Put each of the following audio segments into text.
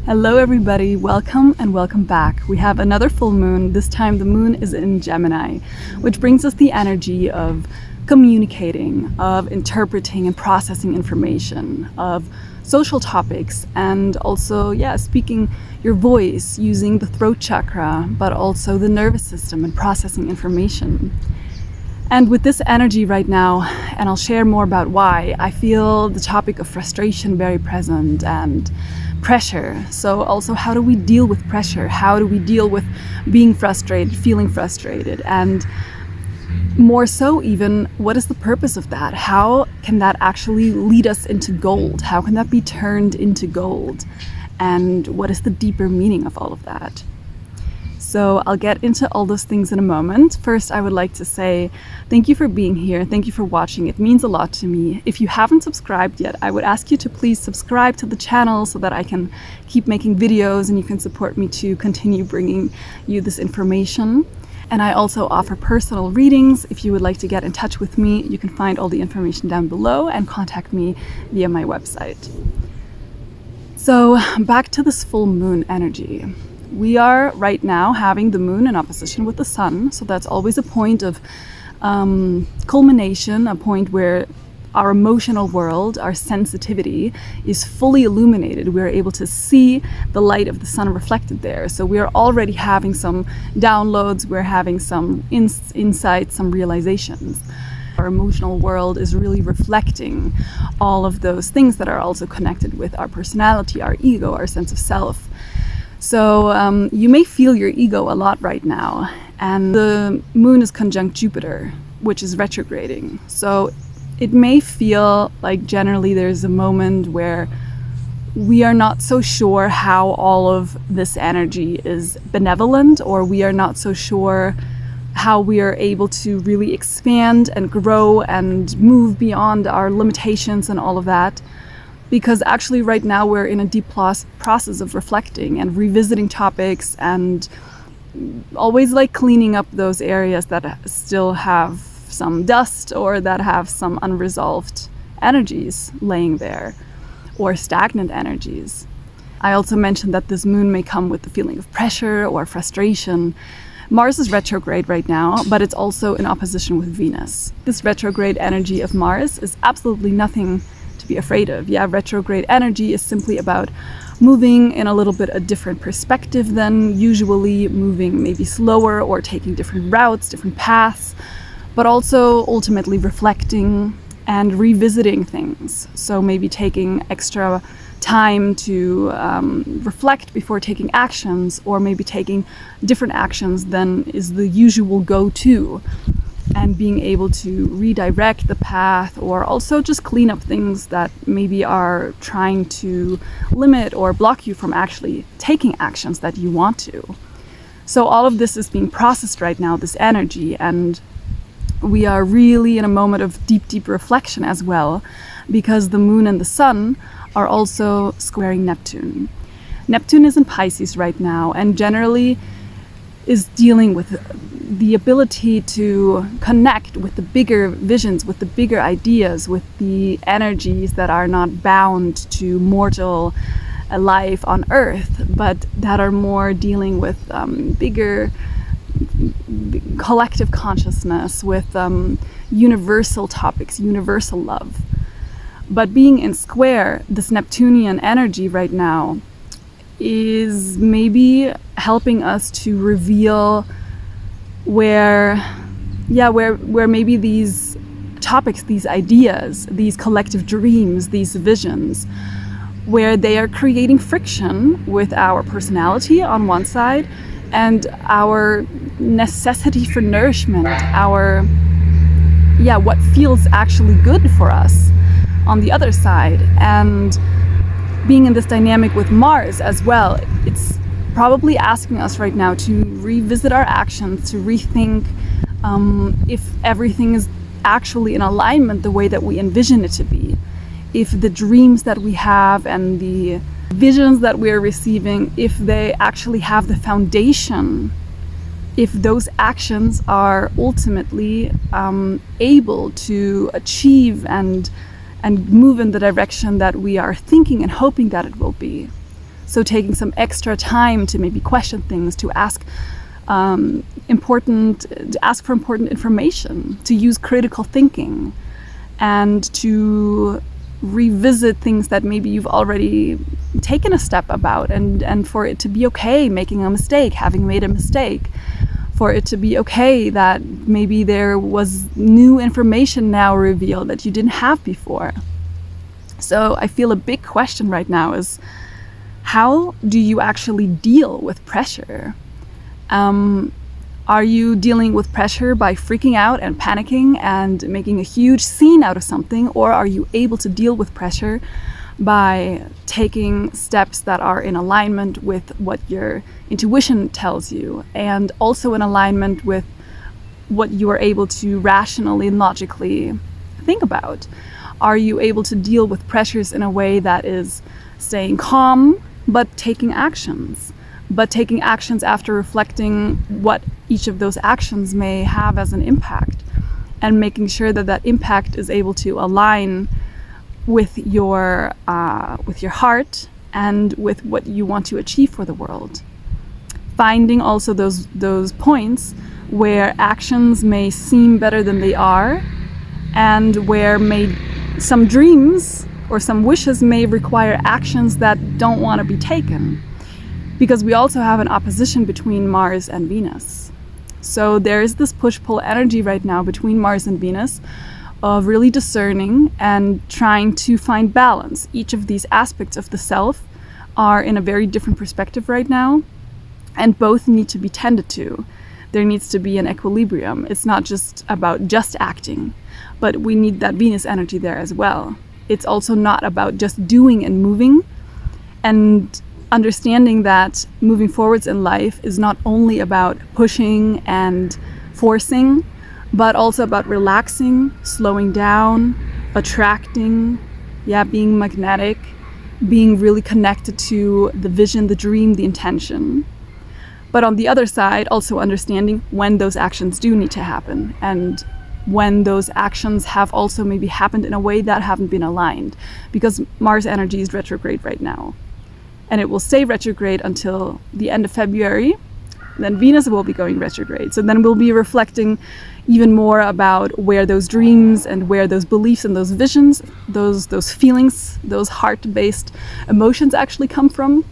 Hello everybody, welcome and welcome back. We have another full moon. This time the moon is in Gemini, which brings us the energy of communicating, of interpreting and processing information, of social topics, and also, speaking your voice using the throat chakra, but also the nervous system and processing information. And with this energy right now, and I'll share more about why, I feel the topic of frustration very present and pressure. So also, how do we deal with pressure? How do we deal with being frustrated, feeling frustrated? And more so even, what is the purpose of that? How can that actually lead us into gold? How can that be turned into gold? And what is the deeper meaning of all of that? So I'll get into all those things in a moment. First, I would like to say thank you for being here. Thank you for watching. It means a lot to me. If you haven't subscribed yet, I would ask you to please subscribe to the channel so that I can keep making videos and you can support me to continue bringing you this information. And I also offer personal readings. If you would like to get in touch with me, you can find all the information down below and contact me via my website. So back to this full moon energy. We are right now having the moon in opposition with the sun, so that's always a point of culmination, a point where our emotional world, our sensitivity is fully illuminated. We're able to see the light of the sun reflected there. So we're already having some downloads, we're having some insights, some realizations. Our emotional world is really reflecting all of those things that are also connected with our personality, our ego, our sense of self. So you may feel your ego a lot right now, and the moon is conjunct Jupiter, which is retrograding. So it may feel like generally there's a moment where we are not so sure how all of this energy is benevolent, or we are not so sure how we are able to really expand and grow and move beyond our limitations and all of that. Because actually right now we're in a deep process of reflecting and revisiting topics and always like cleaning up those areas that still have some dust or that have some unresolved energies laying there or stagnant energies. I also mentioned that this moon may come with the feeling of pressure or frustration. Mars is retrograde right now, but it's also in opposition with Venus. This retrograde energy of Mars is absolutely nothing be afraid of. Retrograde energy is simply about moving in a little bit a different perspective than usually, moving maybe slower or taking different routes, different paths, but also ultimately reflecting and revisiting things. So maybe taking extra time to reflect before taking actions, or maybe taking different actions than is the usual go-to, and being able to redirect the path, or also just clean up things that maybe are trying to limit or block you from actually taking actions that you want to. So all of this is being processed right now, this energy, and we are really in a moment of deep reflection as well, because the moon and the sun are also squaring Neptune. Neptune is in Pisces right now, and generally is dealing with the ability to connect with the bigger visions, with the bigger ideas, with the energies that are not bound to mortal life on Earth, but that are more dealing with bigger collective consciousness, with universal topics, universal love. But being in square, this Neptunian energy right now is maybe helping us to reveal where maybe these topics, these ideas, these collective dreams, these visions, where they are creating friction with our personality on one side and our necessity for nourishment, our what feels actually good for us on the other side. And being in this dynamic with Mars as well, it's probably asking us right now to revisit our actions, to rethink if everything is actually in alignment the way that we envision it to be. If the dreams that we have and the visions that we're receiving, if they actually have the foundation, if those actions are ultimately able to achieve and move in the direction that we are thinking and hoping that it will be. So taking some extra time to maybe question things, to ask for important information, to use critical thinking, and to revisit things that maybe you've already taken a step about, and for it to be okay making a mistake, having made a mistake, for it to be okay that maybe there was new information now revealed that you didn't have before. So I feel a big question right now is, how do you actually deal with pressure? Are you dealing with pressure by freaking out and panicking and making a huge scene out of something? Or are you able to deal with pressure by taking steps that are in alignment with what your intuition tells you, and also in alignment with what you are able to rationally and logically think about? Are you able to deal with pressures in a way that is staying calm, but taking actions after reflecting what each of those actions may have as an impact, and making sure that that impact is able to align with your heart and with what you want to achieve for the world. Finding also those points where actions may seem better than they are, and where some dreams or some wishes may require actions that don't want to be taken. Because we also have an opposition between Mars and Venus. So there is this push-pull energy right now between Mars and Venus of really discerning and trying to find balance. Each of these aspects of the self are in a very different perspective right now, and both need to be tended to. There needs to be an equilibrium. It's not just about just acting, but we need that Venus energy there as well. It's also not about just doing and moving, and understanding that moving forwards in life is not only about pushing and forcing, but also about relaxing, slowing down, attracting, being magnetic, being really connected to the vision, the dream, the intention. But on the other side, also understanding when those actions do need to happen, and when those actions have also maybe happened in a way that haven't been aligned, because Mars energy is retrograde right now. And it will stay retrograde until the end of February. Then Venus will be going retrograde. So then we'll be reflecting even more about where those dreams and where those beliefs and those visions, those feelings, those heart-based emotions actually come from.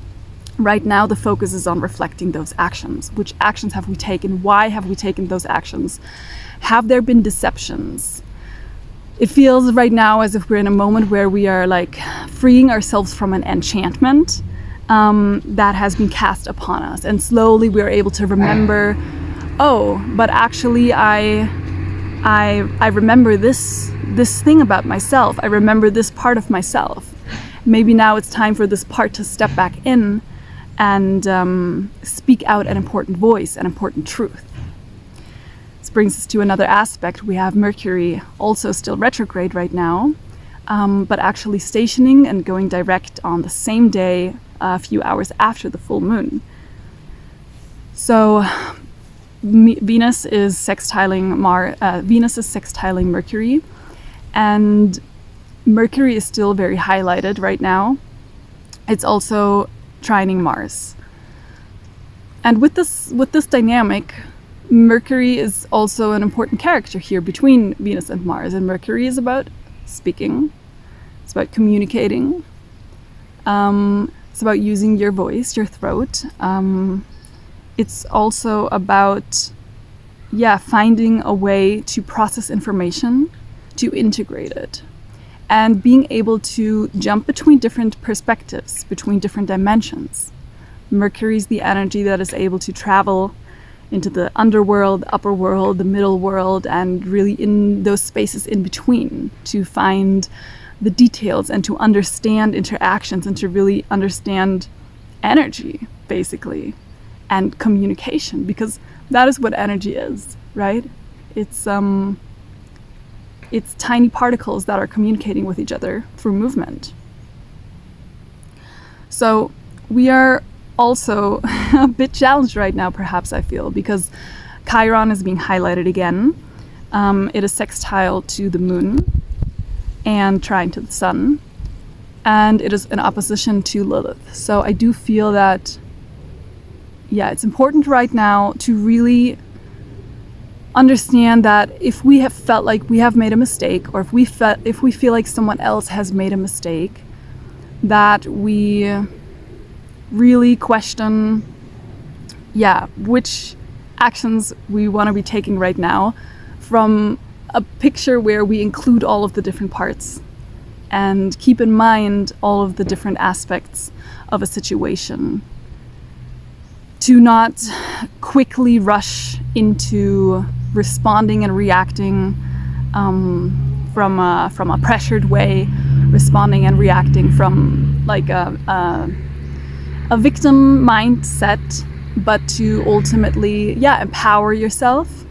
Right now, the focus is on reflecting those actions. Which actions have we taken? Why have we taken those actions? Have there been deceptions? It feels right now as if we're in a moment where we are like freeing ourselves from an enchantment that has been cast upon us, and slowly we are able to remember, oh, but actually I remember this thing about myself. I remember this part of myself. Maybe now it's time for this part to step back in and speak out an important voice, an important truth. This brings us to another aspect. We have Mercury also still retrograde right now, but actually stationing and going direct on the same day, a few hours after the full moon. So Venus is sextiling Mercury, and Mercury is still very highlighted right now. It's also trining Mars. And with this dynamic, Mercury is also an important character here between Venus and Mars. And Mercury is about speaking, it's about communicating, it's about using your voice, your throat. It's also about, finding a way to process information, to integrate it, and being able to jump between different perspectives, between different dimensions. Mercury is the energy that is able to travel into the underworld, the upper world, the middle world, and really in those spaces in between, to find the details and to understand interactions and to really understand energy, basically, and communication, because that is what energy is, right? It's tiny particles that are communicating with each other through movement. So we are also a bit challenged right now, perhaps, I feel, because Chiron is being highlighted again. It is sextile to the moon and trine to the sun. and it is in opposition to Lilith. So I do feel that, yeah, it's important right now to really understand that if we have felt like we have made a mistake, or if we feel like someone else has made a mistake, that we really question, which actions we want to be taking right now, from a picture where we include all of the different parts and keep in mind all of the different aspects of a situation, to not quickly rush into responding and reacting from a pressured way, responding and reacting from like a victim mindset, but to ultimately, empower yourself,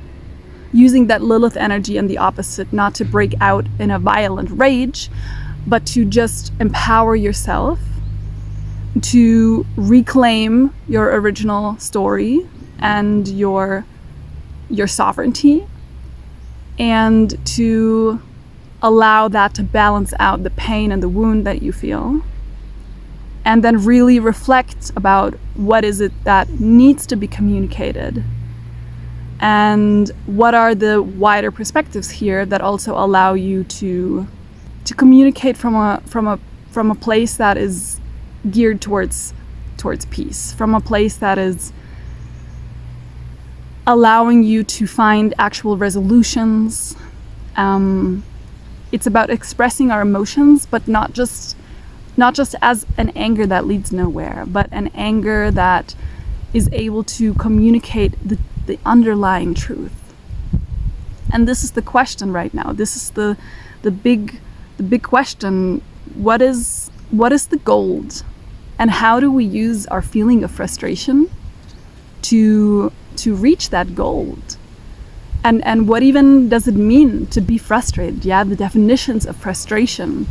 using that Lilith energy and the opposite, not to break out in a violent rage, but to just empower yourself to reclaim your original story and your sovereignty, and to allow that to balance out the pain and the wound that you feel, and then really reflect about what is it that needs to be communicated, and what are the wider perspectives here that also allow you to communicate from a place that is geared towards peace, from a place that is allowing you to find actual resolutions. It's about expressing our emotions, but not just as an anger that leads nowhere, but an anger that is able to communicate the underlying truth. And this is the question right now. This is the big question. What is the gold? And how do we use our feeling of frustration to reach that gold? And what even does it mean to be frustrated? Yeah, the definitions of frustration,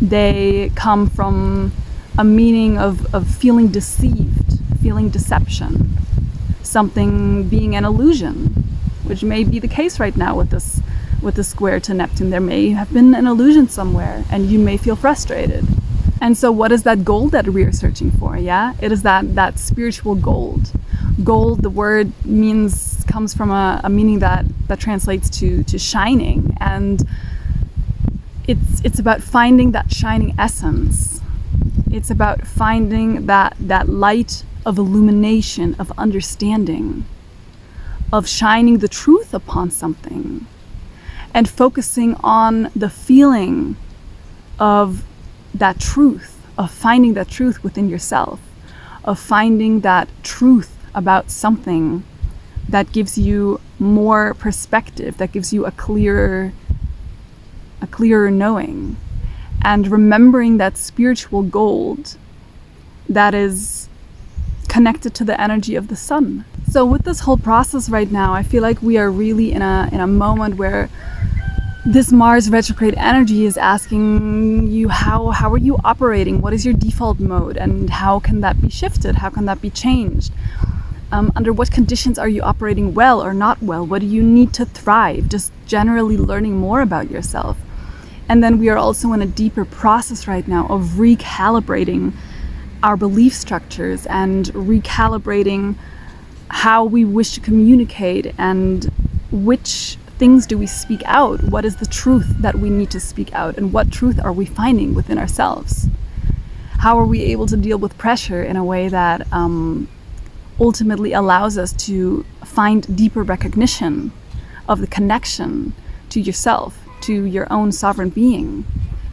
they come from a meaning of feeling deceived, feeling deception, something being an illusion, which may be the case right now with the square to Neptune. There may have been an illusion somewhere, and you may feel frustrated. And so what is that gold that we are searching for? Yeah, it is that spiritual gold. Gold, the word comes from a meaning that translates to shining, and it's about finding that shining essence. It's about finding that light of illumination, of understanding, of shining the truth upon something, and focusing on the feeling of that truth, of finding that truth within yourself, of finding that truth about something that gives you more perspective, that gives you a clearer knowing, and remembering that spiritual gold that is connected to the energy of the sun. So with this whole process right now, I feel like we are really in a moment where this Mars retrograde energy is asking you, how are you operating? What is your default mode? And how can that be shifted? How can that be changed? Under what conditions are you operating well or not well? What do you need to thrive? Just generally learning more about yourself. And then we are also in a deeper process right now of recalibrating our belief structures and recalibrating how we wish to communicate, and which things do we speak out? What is the truth that we need to speak out? And what truth are we finding within ourselves? How are we able to deal with pressure in a way that ultimately allows us to find deeper recognition of the connection to yourself, to your own sovereign being,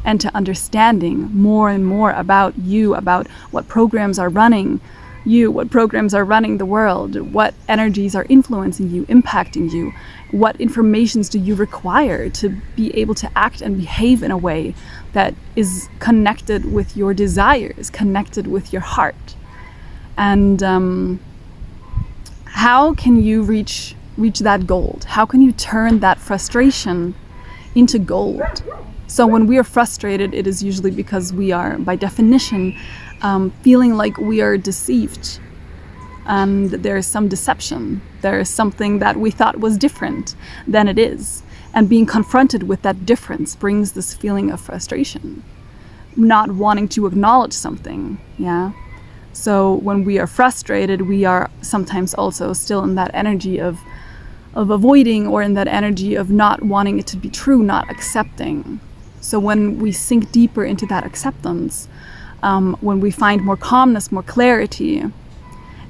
and to understanding more and more about you, about what programs are running you, what programs are running the world, what energies are influencing you, impacting you, what informations do you require to be able to act and behave in a way that is connected with your desires, connected with your heart. And how can you reach that gold? How can you turn that frustration into gold? So when we are frustrated, it is usually because we are, by definition, feeling like we are deceived, and there is some deception. There is something that we thought was different than it is. And being confronted with that difference brings this feeling of frustration. not wanting to acknowledge something. Yeah. So when we are frustrated, we are sometimes also still in that energy of avoiding, or in that energy of not wanting it to be true, not accepting. So when we sink deeper into that acceptance, when we find more calmness, more clarity,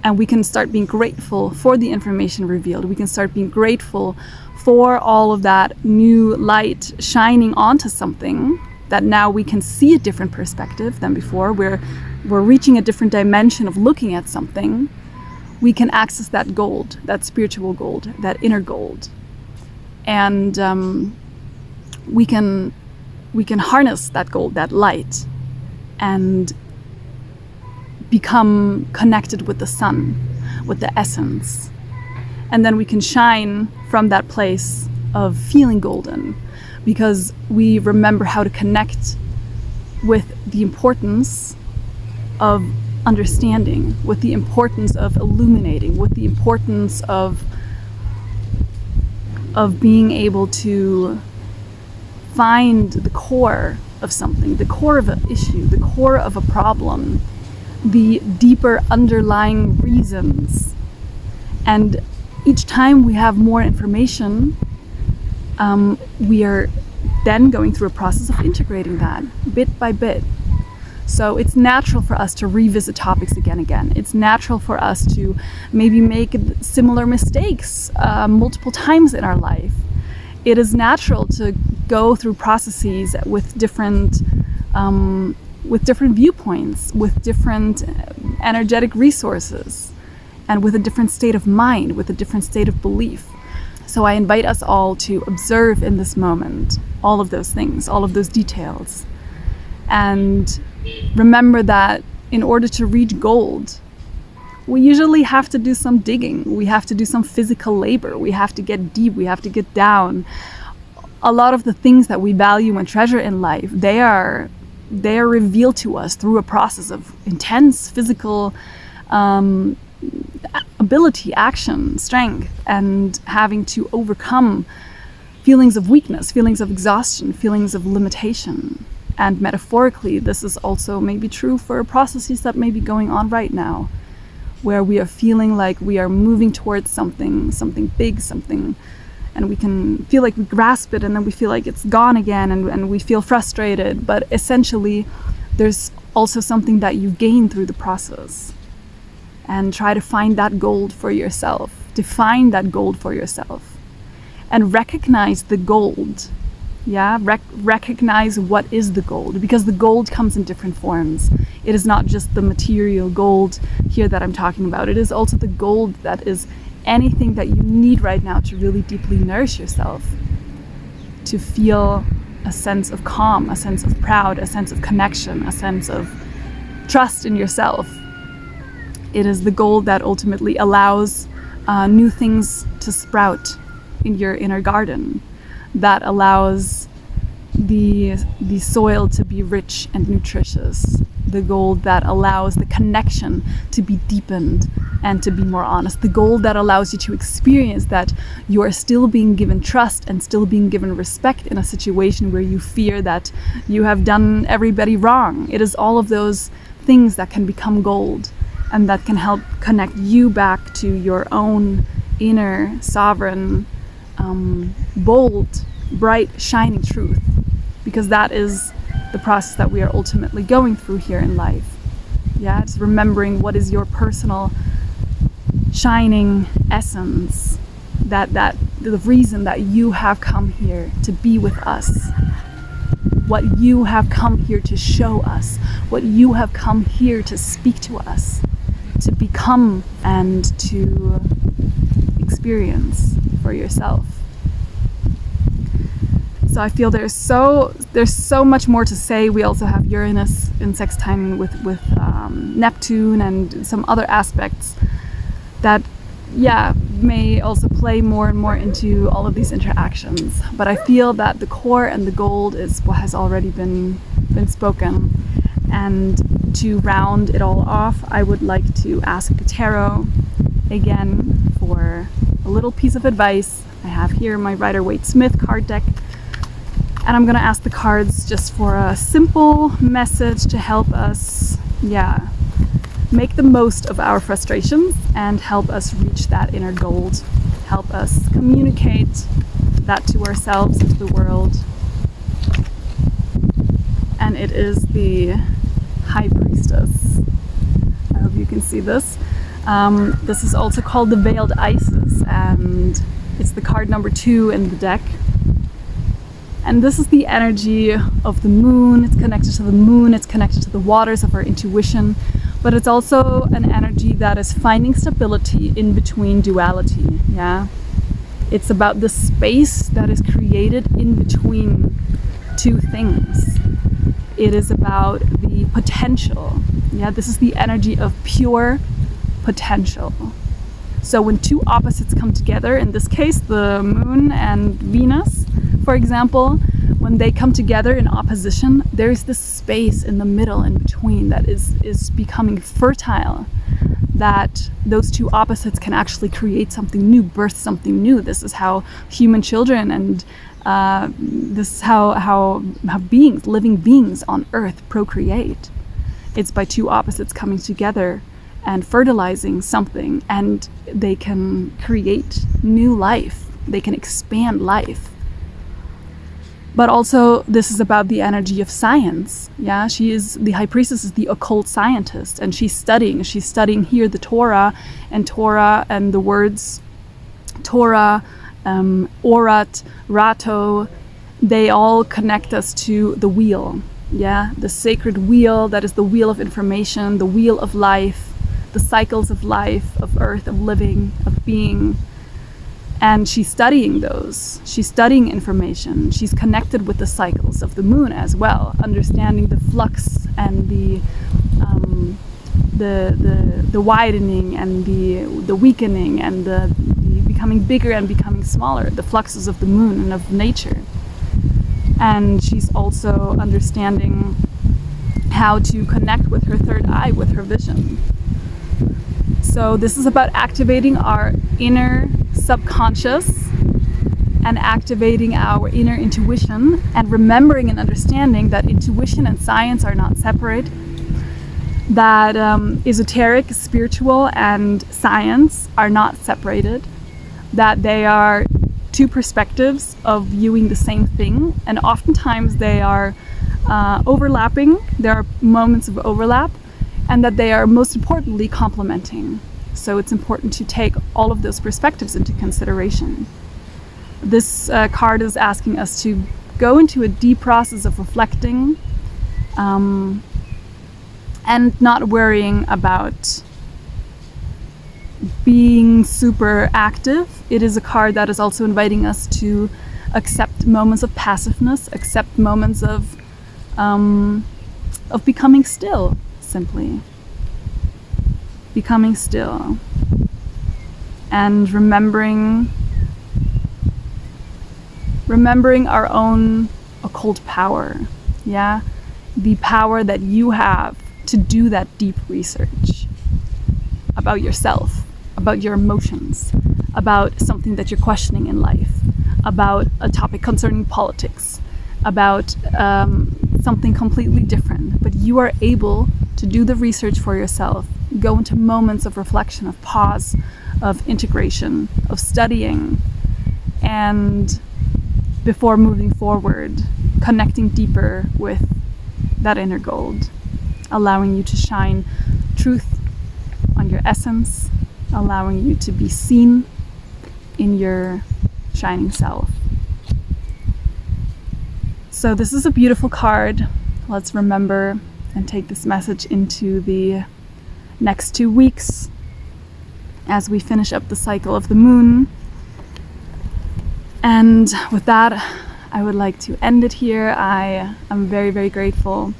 and we can start being grateful for the information revealed, we can start being grateful for all of that new light shining onto something, that now we can see a different perspective than before. We're reaching a different dimension of looking at something. We can access that gold, that spiritual gold, that inner gold. And we can harness that gold, that light, and become connected with the sun, with the essence. And then we can shine from that place of feeling golden, because we remember how to connect with the importance of understanding, with the importance of illuminating, with the importance of being able to find the core of something, the core of an issue, the core of a problem, the deeper underlying reasons. And each time we have more information, we are then going through a process of integrating that bit by bit. So it's natural for us to revisit topics again and again. It's natural for us to maybe make similar mistakes multiple times in our life. It is natural to go through processes with different viewpoints, with different energetic resources, and with a different state of mind, with a different state of belief. So I invite us all to observe in this moment all of those things, all of those details. And remember that in order to reach gold, we usually have to do some digging. We have to do some physical labor. We have to get deep. We have to get down. A lot of the things that we value and treasure in life, they are revealed to us through a process of intense physical ability, action, strength, and having to overcome feelings of weakness, feelings of exhaustion, feelings of limitation. And metaphorically, this is also maybe true for processes that may be going on right now, where we are feeling like we are moving towards something big, something, and we can feel like we grasp it and then we feel like it's gone again, and we feel frustrated. But essentially, there's also something that you gain through the process. And try to find that gold for yourself, define that gold for yourself, and recognize the gold. Yeah, recognize what is the gold, because the gold comes in different forms. It is not just the material gold here that I'm talking about. It is also the gold that is anything that you need right now to really deeply nourish yourself, to feel a sense of calm, a sense of proud, a sense of connection, a sense of trust in yourself. It is the gold that ultimately allows new things to sprout in your inner garden, that allows the soil to be rich and nutritious, the gold that allows the connection to be deepened and to be more honest, the gold that allows you to experience that you are still being given trust and still being given respect in a situation where you fear that you have done everybody wrong. It is all of those things that can become gold, and that can help connect you back to your own inner, sovereign, bold, bright, shining truth. Because that is the process that we are ultimately going through here in life. Yeah, it's remembering what is your personal shining essence, that the reason that you have come here to be with us, what you have come here to show us, what you have come here to speak to us, to become and to experience for yourself. So I feel there's so much more to say. We also have Uranus in sextile with Neptune and some other aspects that may also play more and more into all of these interactions. But I feel that the core and the gold is what has already been spoken. And to round it all off, I would like to ask the tarot again for a little piece of advice. I have here my Rider-Waite-Smith card deck. And I'm gonna ask the cards just for a simple message to help us, make the most of our frustrations and help us reach that inner gold. Help us communicate that to ourselves and to the world. And it is the High Priestess. I hope you can see this. This is also called the Veiled Isis, and it's the card number 2 in the deck. And this is the energy of the moon. It's connected to the moon, it's connected to the waters of our intuition, but it's also an energy that is finding stability in between duality. It's about the space that is created in between two things. It is about the potential. This is the energy of pure potential. So when two opposites come together, in this case the moon and Venus, for example, when they come together in opposition, there's this space in the middle in between that is becoming fertile, that those two opposites can actually create something new, birth something new. This is how human children and this is how beings, living beings on Earth procreate. It's by two opposites coming together and fertilizing something, and they can create new life. They can expand life. But also, this is about the energy of science. The High Priestess is the occult scientist, and she's studying here the Torah and the words Torah, Orat, Rato. They all connect us to the wheel. The sacred wheel that is the wheel of information, the wheel of life, the cycles of life, of earth, of living, of being. And she's studying those. She's studying information. She's connected with the cycles of the moon as well, understanding the flux and the widening and the weakening and the becoming bigger and becoming smaller, the fluxes of the moon and of nature. And she's also understanding how to connect with her third eye, with her vision. So this is about activating our inner subconscious and activating our inner intuition, and remembering and understanding that intuition and science are not separate, that esoteric, spiritual, and science are not separated, that they are two perspectives of viewing the same thing, and oftentimes they are overlapping. There are moments of overlap, and that they are most importantly complementing. So it's important to take all of those perspectives into consideration. This card is asking us to go into a deep process of reflecting and not worrying about being super active. It is a card that is also inviting us to accept moments of passiveness, accept moments of becoming still, simply. Becoming still. And remembering our own occult power. The power that you have to do that deep research about yourself, about your emotions, about something that you're questioning in life, about a topic concerning politics, about something completely different. But you are able to do the research for yourself, go into moments of reflection, of pause, of integration, of studying, and before moving forward, connecting deeper with that inner gold, allowing you to shine truth on your essence, allowing you to be seen in your shining self. So this is a beautiful card. Let's remember and take this message into the next 2 weeks as we finish up the cycle of the moon. And with that, I would like to end it here. I am very, very grateful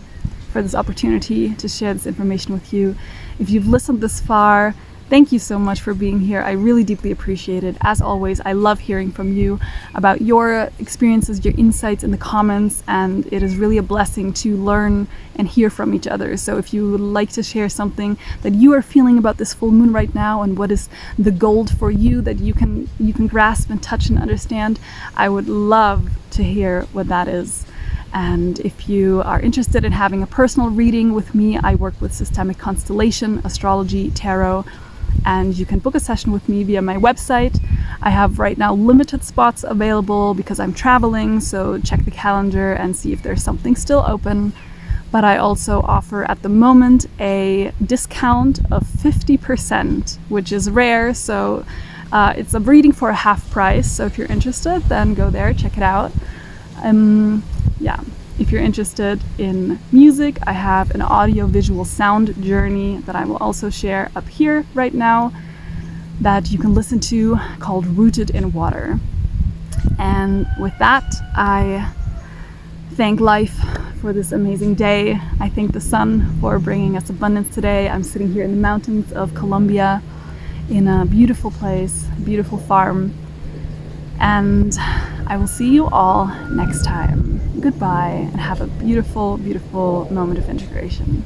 for this opportunity to share this information with you. If you've listened this far, Thank you so much for being here. I really deeply appreciate it. As always, I love hearing from you about your experiences, your insights in the comments, and it is really a blessing to learn and hear from each other. So if you would like to share something that you are feeling about this full moon right now and what is the gold for you that you can grasp and touch and understand, I would love to hear what that is. And if you are interested in having a personal reading with me, I work with systemic constellation, astrology, tarot, and you can book a session with me via my website. I have right now limited spots available because I'm traveling, so check the calendar and see if there's something still open. But I also offer at the moment a discount of 50%, which is rare, so it's a reading for a half price. So if you're interested, then go there, check it out. Yeah, if you're interested in music, I have an audio-visual sound journey that I will also share up here right now that you can listen to, called Rooted in Water. And with that, I thank life for this amazing day. I thank the sun for bringing us abundance today. I'm sitting here in the mountains of Colombia in a beautiful place, a beautiful farm. And I will see you all next time. Goodbye, and have a beautiful, beautiful moment of integration.